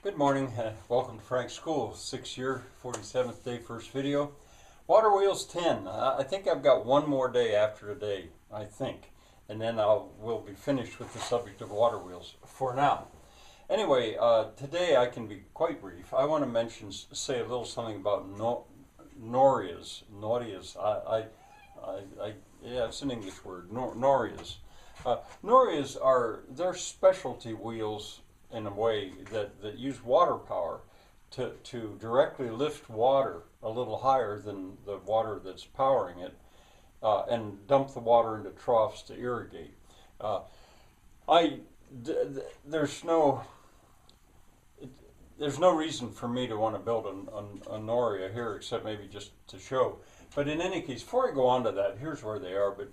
Good morning. Welcome to Frank's School. 6th year, 47th day, first video. Water wheels 10. I think I've got one more day after today, I think. And then we'll be finished with the subject of water wheels for now. Anyway, today I can be quite brief. I want to say a little something about Norias. Yeah, it's an English word. Norias. Norias they're specialty wheels in a way that use water power to directly lift water a little higher than the water that's powering it and dump the water into troughs to irrigate. There's no reason for me to want to build a Noria here except maybe just to show. But in any case, before I go on to that, here's where they are. But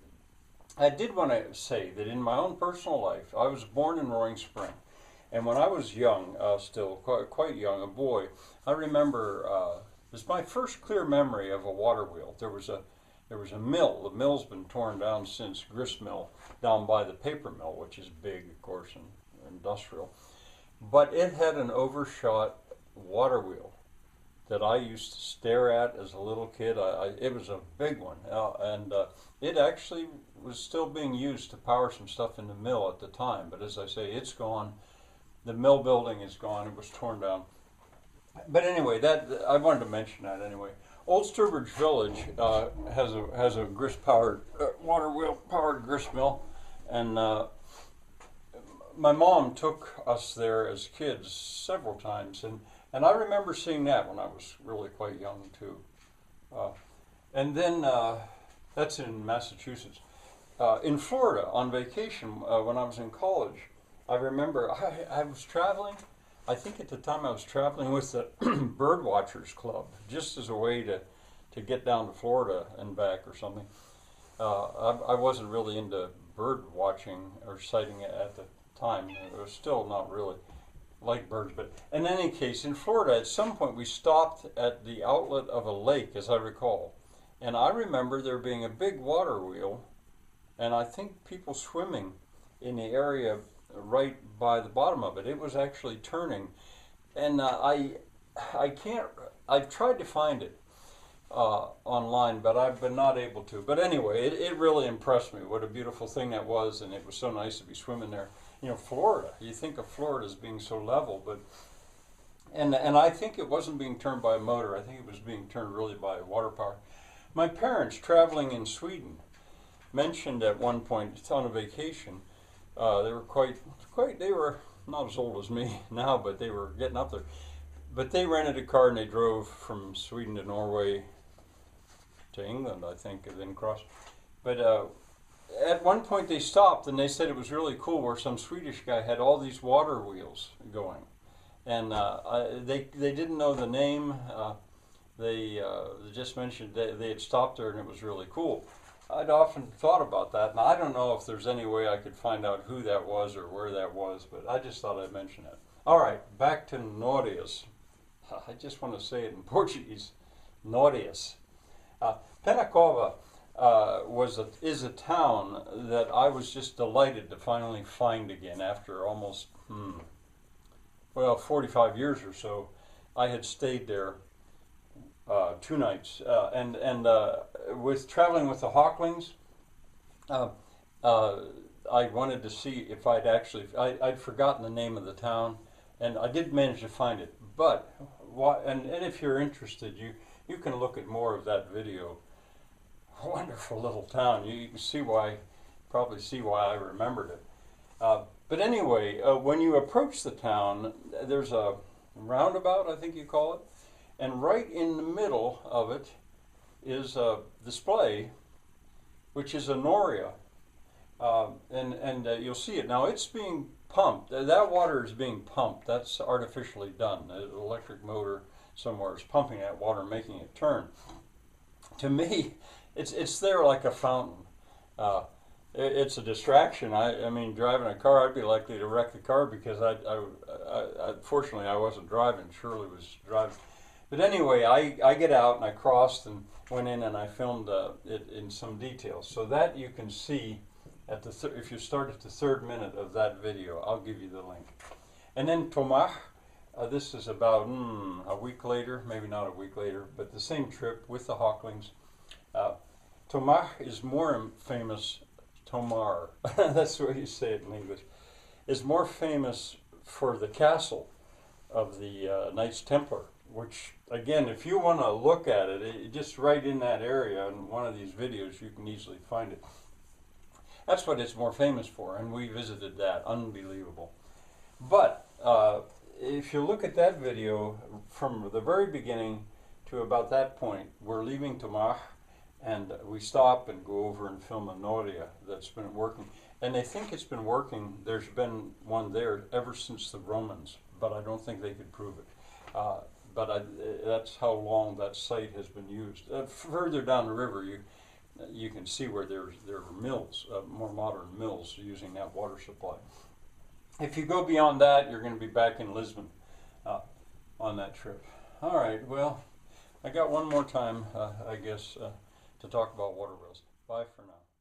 I did want to say that in my own personal life, I was born in Roaring Spring. And when I was young, still quite young, a boy, I remember it was my first clear memory of a water wheel. There was a mill. The mill's been torn down since, grist mill, down by the paper mill, which is big, of course, and industrial. But it had an overshot water wheel that I used to stare at as a little kid. It was a big one, and it actually was still being used to power some stuff in the mill at the time. But as I say, it's gone. The mill building is gone. It was torn down. But anyway, I wanted to mention that anyway. Old Sturbridge Village has a grist-powered, water wheel-powered grist mill, and my mom took us there as kids several times, and I remember seeing that when I was really quite young too. And then that's in Massachusetts. In Florida on vacation when I was in college, I remember I was traveling. I think at the time I was traveling with the Bird Watchers Club, just as a way to get down to Florida and back or something. I wasn't really into bird watching or sighting it at the time. It was still not really like birds. But in any case, in Florida, at some point we stopped at the outlet of a lake, as I recall. And I remember there being a big water wheel, and I think people swimming in the area right by the bottom of it. It was actually turning, and I've tried to find it online, but I've been not able to. But anyway, it really impressed me. What a beautiful thing that was, and it was so nice to be swimming there. You know, Florida. You think of Florida as being so level, but and I think it wasn't being turned by a motor. I think it was being turned really by water power. My parents, traveling in Sweden, mentioned at one point on a vacation. They were not as old as me now, but they were getting up there. But they rented a car and they drove from Sweden to Norway to England, I think, and then crossed. But at one point they stopped and they said it was really cool where some Swedish guy had all these water wheels going. And they didn't know the name. They just mentioned they had stopped there and it was really cool. I'd often thought about that, and I don't know if there's any way I could find out who that was or where that was, but I just thought I'd mention it. All right, back to Norias. I just want to say it in Portuguese. Norias. Penacova is a town that I was just delighted to finally find again after almost, 45 years or so. I had stayed there 2 nights, and with traveling with the Hawklings, I wanted to see if I'd forgotten the name of the town, and I did manage to find it. But and if you're interested, you can look at more of that video. Wonderful little town. You can probably see why I remembered it. But anyway, when you approach the town, there's a roundabout, I think you call it. And right in the middle of it is a display, which is a Noria. And you'll see it. Now it's being pumped. That water is being pumped. That's artificially done. An electric motor somewhere is pumping that water, making it turn. To me, it's there like a fountain. It's a distraction. I mean, driving a car, I'd be likely to wreck the car because fortunately I wasn't driving. Shirley was driving. But anyway, I get out and I crossed and went in and I filmed it in some detail. So that you can see if you start at the 3rd minute of that video. I'll give you the link. And then Tomach This is about a week later, maybe not a week later, but the same trip with the Hawklings. Tomar is more famous, Tomar, that's the way you say it in English, is more famous for the castle of the Knights Templar, which, again, if you want to look at it, just right in that area in one of these videos, you can easily find it. That's what it's more famous for, and we visited that. Unbelievable. But if you look at that video from the very beginning to about that point, we're leaving Tomar, and we stop and go over and film a Noria that's been working. And they think it's been working. There's been one there ever since the Romans, but I don't think they could prove it. That's how long that site has been used. Further down the river, you can see where there are mills, more modern mills, using that water supply. If you go beyond that, you're going to be back in Lisbon on that trip. All right, well, I got one more time, I guess, to talk about water wheels. Bye for now.